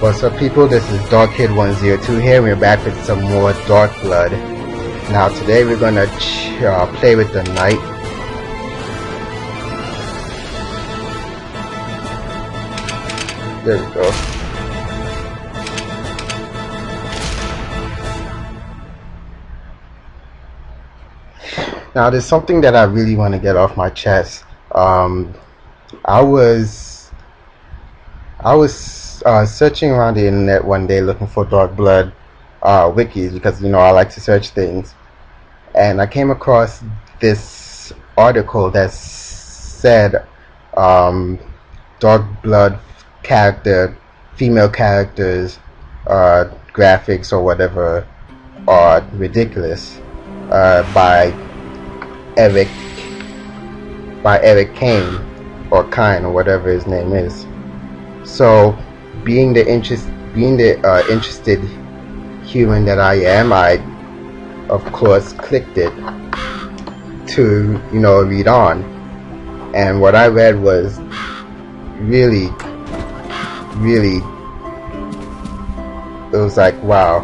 What's up, people? This is DarkKid102 here. We're back with some more Dark Blood. Now today we're gonna play with the knight. There we go. Now there's something that I really want to get off my chest. I was searching around the internet one day looking for Dark Blood wikis, because you know I like to search things, and I came across this article that said Dark Blood female characters graphics or whatever are ridiculous, by Eric Kane or Kine or whatever his name is. So being the interested human that I am, I of course clicked it to read on, and what I read was really, it was like, wow.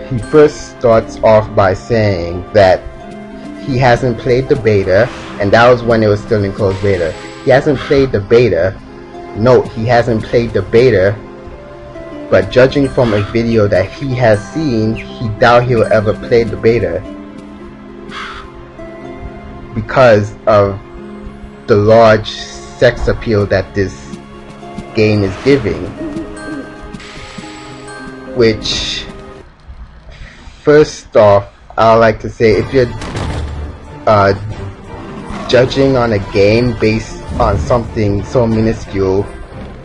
He first starts off by saying that he hasn't played the beta, and that was when it was still in closed beta. He hasn't played the beta. Note, he hasn't played the beta, but judging from a video that he has seen, he doubt he'll ever play the beta because of the large sex appeal that this game is giving. Which, first off, I would like to say, if you're judging on a game based on something so minuscule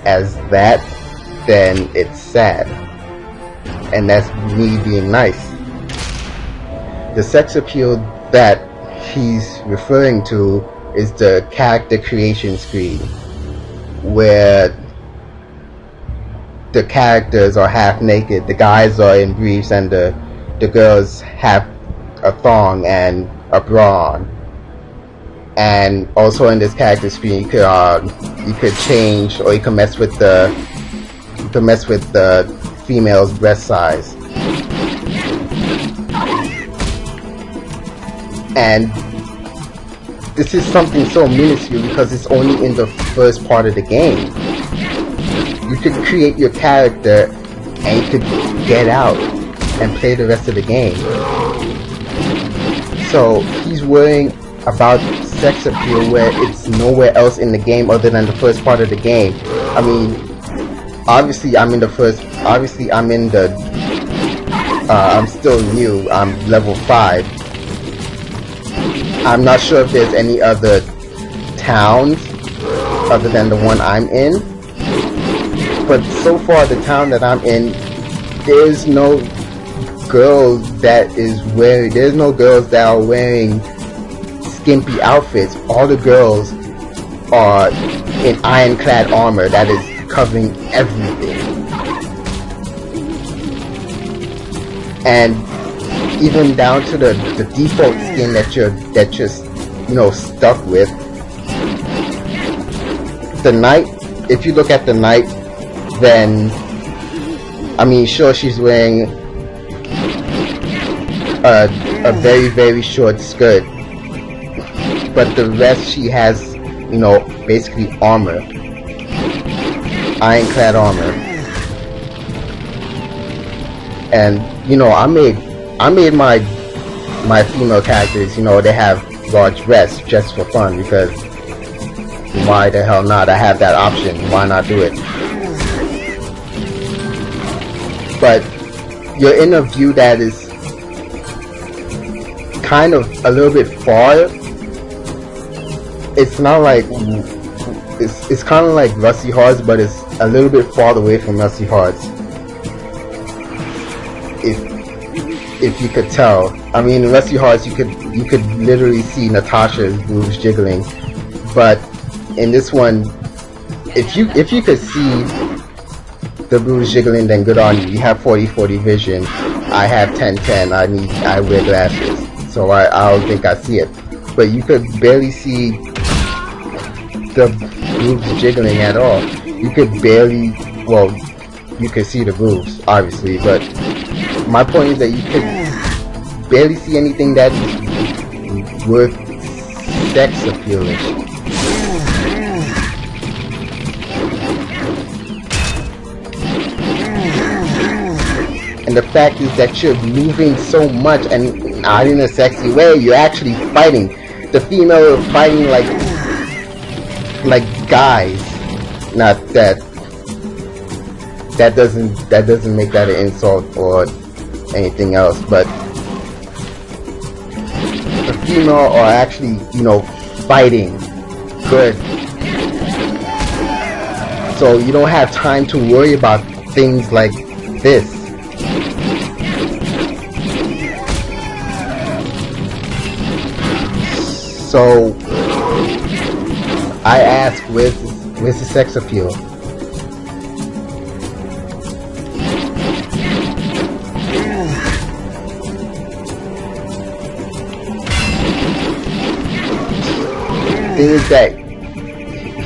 as that, then it's sad, and that's me being nice. The sex appeal that he's referring to is the character creation screen, where the characters are half naked, the guys are in briefs, and the girls have a thong and a bra on. And also in this character screen, you could change, or you can mess with the female's breast size. And this is something so minuscule because it's only in the first part of the game. You could create your character and you could get out and play the rest of the game. So he's worrying about sex appeal where it's nowhere else in the game other than the first part of the game. I mean, obviously I'm still new. I'm level 5. I'm not sure if there's any other towns other than the one I'm in, but so far the town that I'm in, there's no girls that are wearing skimpy outfits. All the girls are in ironclad armor that is covering everything, and even down to the default skin that you're stuck with. The knight, if you look at the knight, then I mean, sure, she's wearing a very, very short skirt, but the rest she has, basically armor, ironclad armor. And I made my female characters, they have large breasts just for fun, because why the hell not? I have that option. Why not do it? But you're in a view that is kind of a little bit far. It's not like it's kind of like Rusty Hearts, but it's a little bit far away from Rusty Hearts. If you could tell, I mean, in Rusty Hearts you could literally see Natasha's boobs jiggling, but in this one, if you could see the boobs jiggling, then good on you. You have 40/40 vision. I have 10/10. I wear glasses, so I don't think I see it. But you could barely see the grooves jiggling at all. You could barely, well, you could see the grooves, obviously, but my point is that you could barely see anything that's worth sex appealish. And the fact is that you're moving so much, and not in a sexy way. You're actually fighting. The female are fighting like guys. Not that. That doesn't make that an insult or anything else. But the female are actually, fighting good. So you don't have time to worry about things like this. So I ask, where's the sex appeal? The thing is that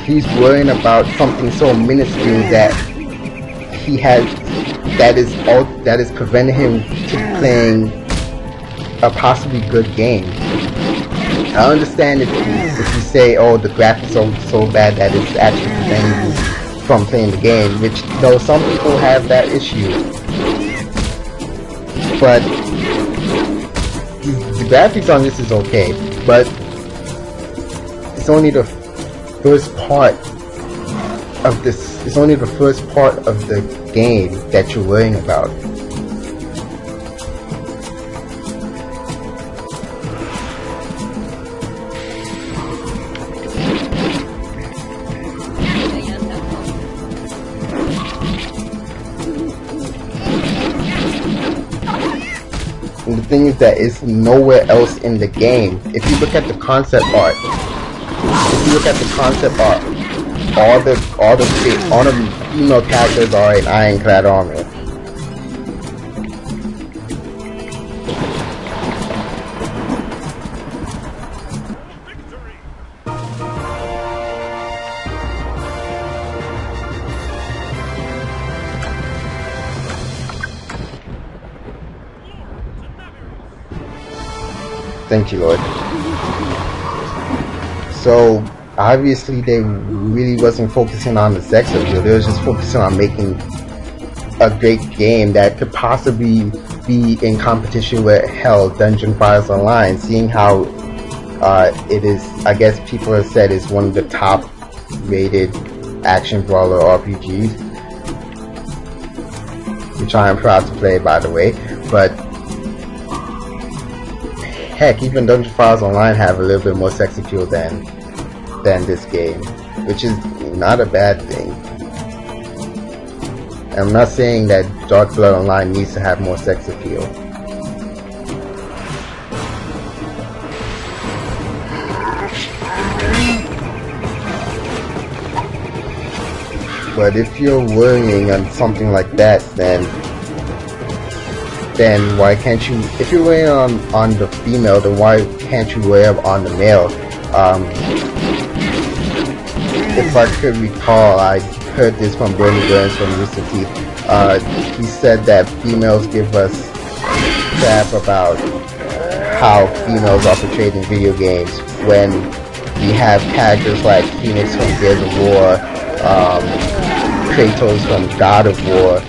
he's worrying about something so minuscule that he has that is preventing him to playing a possibly good game. I understand if you say, oh, the graphics are so bad that it's actually preventing you from playing the game, which, some people have that issue. But the graphics on this is okay, but it's only the first part of this. It's only the first part of the game that you're worrying about. And the thing is that it's nowhere else in the game. If you look at the concept art, all the female characters are in ironclad armor. Thank you, Lord. So obviously they really wasn't focusing on the sex appeal. They was just focusing on making a great game that could possibly be in competition with Dungeon Files Online, seeing how it is, I guess people have said, is one of the top rated action brawler RPGs, which I am proud to play, by the way. But heck, even Dungeon Files Online have a little bit more sex appeal than this game, which is not a bad thing. I'm not saying that Dark Blood Online needs to have more sex appeal. But if you're worrying on something like that, then why can't you? If you're worrying on the female, then why can't you worry on the male? If I could recall, I heard this from Bernie Burns from Rooster Teeth. He said that females give us crap about how females are portrayed in video games when we have characters like Phoenix from Gears of War, Kratos from God of War,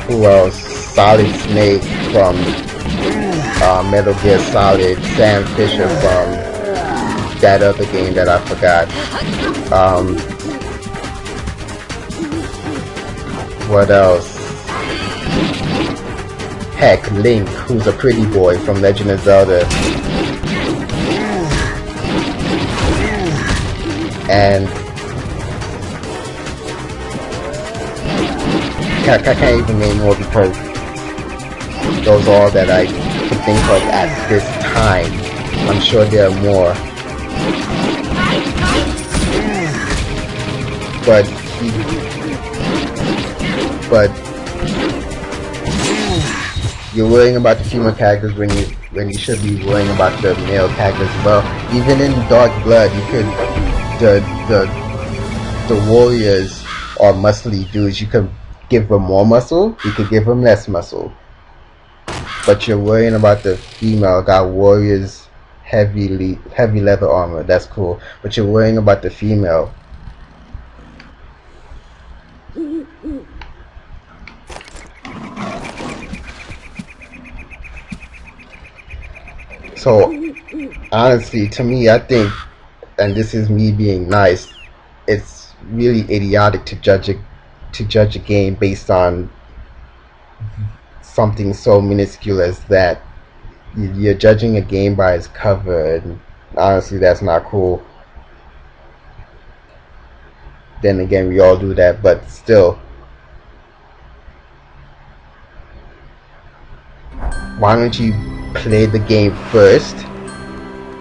who else? Solid Snake from Metal Gear Solid, Sam Fisher from that other game that I forgot. What else? Heck, Link, who's a pretty boy from Legend of Zelda. And I can't even name more because those are all that I can think of at this time. I'm sure there are more. But you're worrying about the female characters when when you should be worrying about the male characters as well. Even in Dark Blood, you could the warriors or muscly dudes. You could give them more muscle. You could give them less muscle. But you're worrying about the female. Got warriors, heavy leather armor. That's cool. But you're worrying about the female. So honestly, to me, I think, and this is me being nice, it's really idiotic to judge a game based on something so minuscule as that. You're judging a game by its cover, and honestly, that's not cool. Then again, we all do that, but still, why don't you play the game first,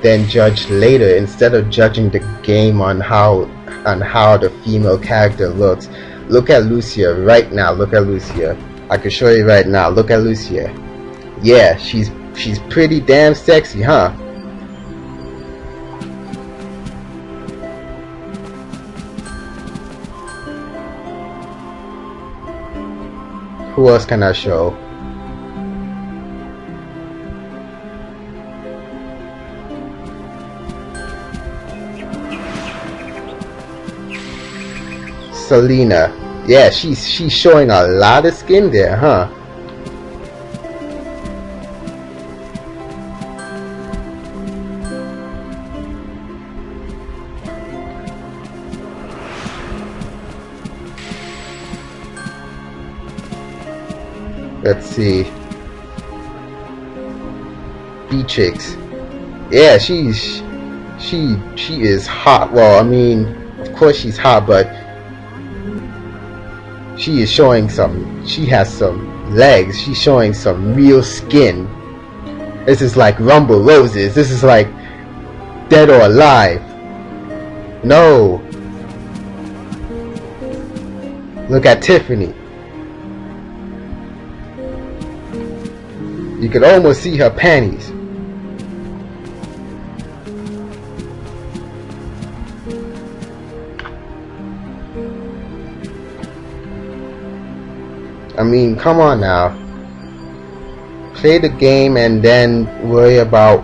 then judge later, instead of judging the game on how the female character looks. Look at Lucia right now. Look at Lucia. I can show you right now. Look at Lucia. Yeah, she's pretty damn sexy, huh? Who else can I show? Selena. Yeah, she's showing a lot of skin there, huh? Let's see. Beatrix. Yeah, she is hot. Well, I mean, of course she's hot, but she is showing she has some legs. She's showing some real skin. This is like Rumble Roses. This is like Dead or Alive. No. Look at Tiffany. You could almost see her panties. I mean, come on now. Play the game and then worry about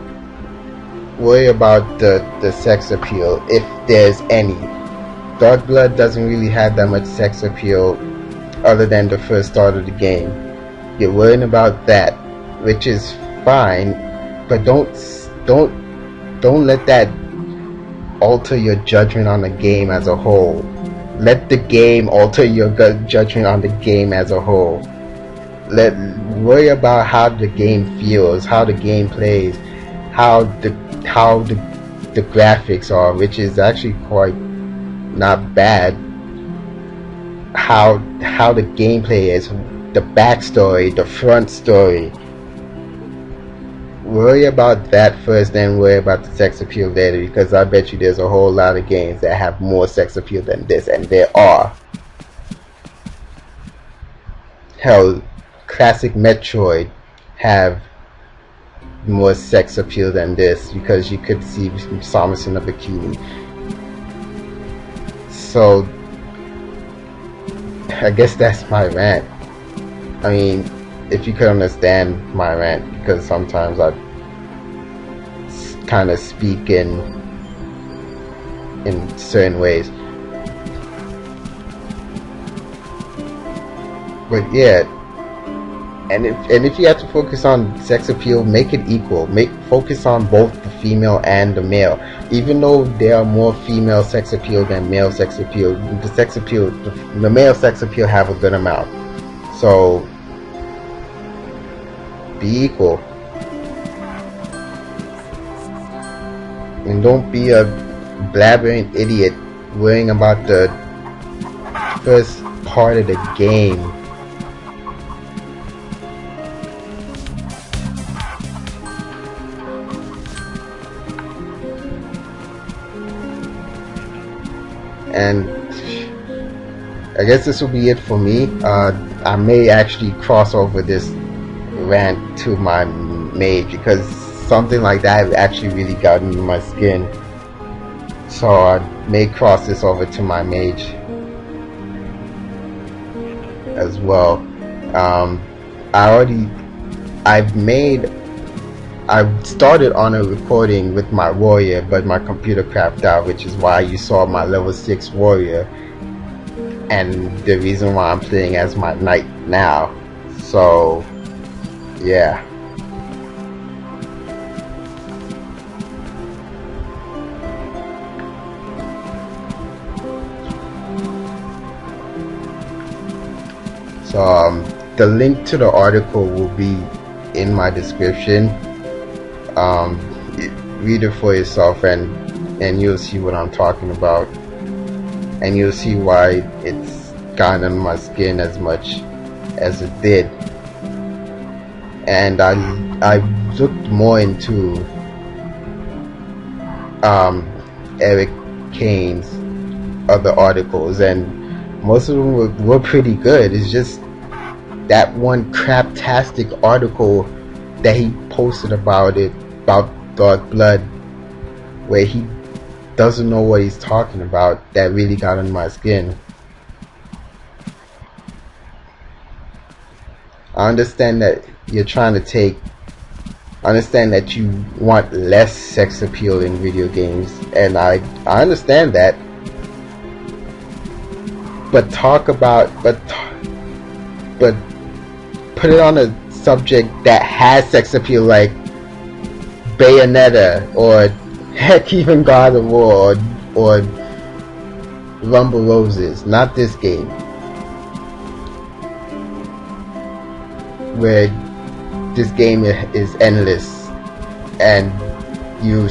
the sex appeal, if there's any. Dark Blood doesn't really have that much sex appeal other than the first start of the game. You're worrying about that, which is fine, but don't let that alter your judgment on the game as a whole. Let the game alter your judgment on the game as a whole. Worry about how the game feels, how the game plays, how the graphics are, which is actually quite not bad. How the gameplay is, the backstory, the front story. Worry about that first, then worry about the sex appeal later, because I bet you there's a whole lot of games that have more sex appeal than this, and there are. Hell, classic Metroid have more sex appeal than this, because you could see Samus in a bikini. So I guess that's my rant. I mean, if you could understand my rant, because sometimes I kind of speak in certain ways. But yeah, and if you have to focus on sex appeal, make it equal. Focus on both the female and the male. Even though there are more female sex appeal than male sex appeal, the male sex appeal have a good amount. So be equal, and don't be a blabbering idiot worrying about the first part of the game. And I guess this will be it for me. I may actually cross over this rant to my mage, because something like that actually really got into my skin. So I may cross this over to my mage as well. I started on a recording with my warrior, but my computer crapped out, which is why you saw my level 6 warrior, and the reason why I'm playing as my knight now. So yeah. So the link to the article will be in my description. Read it for yourself, and you'll see what I'm talking about, and you'll see why it's gotten under my skin as much as it did. And I looked more into Eric Kane's other articles, and most of them were pretty good. It's just that one craptastic article that he posted about Dark Blood, where he doesn't know what he's talking about, that really got under my skin. I understand that you're trying to I understand that you want less sex appeal in video games, and I understand that. But but put it on a subject that has sex appeal, like Bayonetta, or heck, even God of War, or Rumble Roses. Not this game, where this game is endless, and you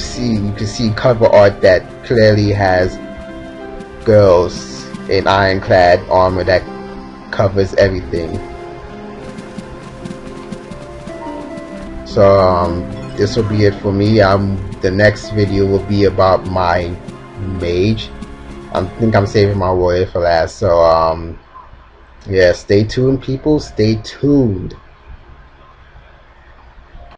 can see cover art that clearly has girls in ironclad armor that covers everything. So this will be it for me. The next video will be about my mage. I think I'm saving my warrior for last. So yeah, stay tuned, people. Stay tuned.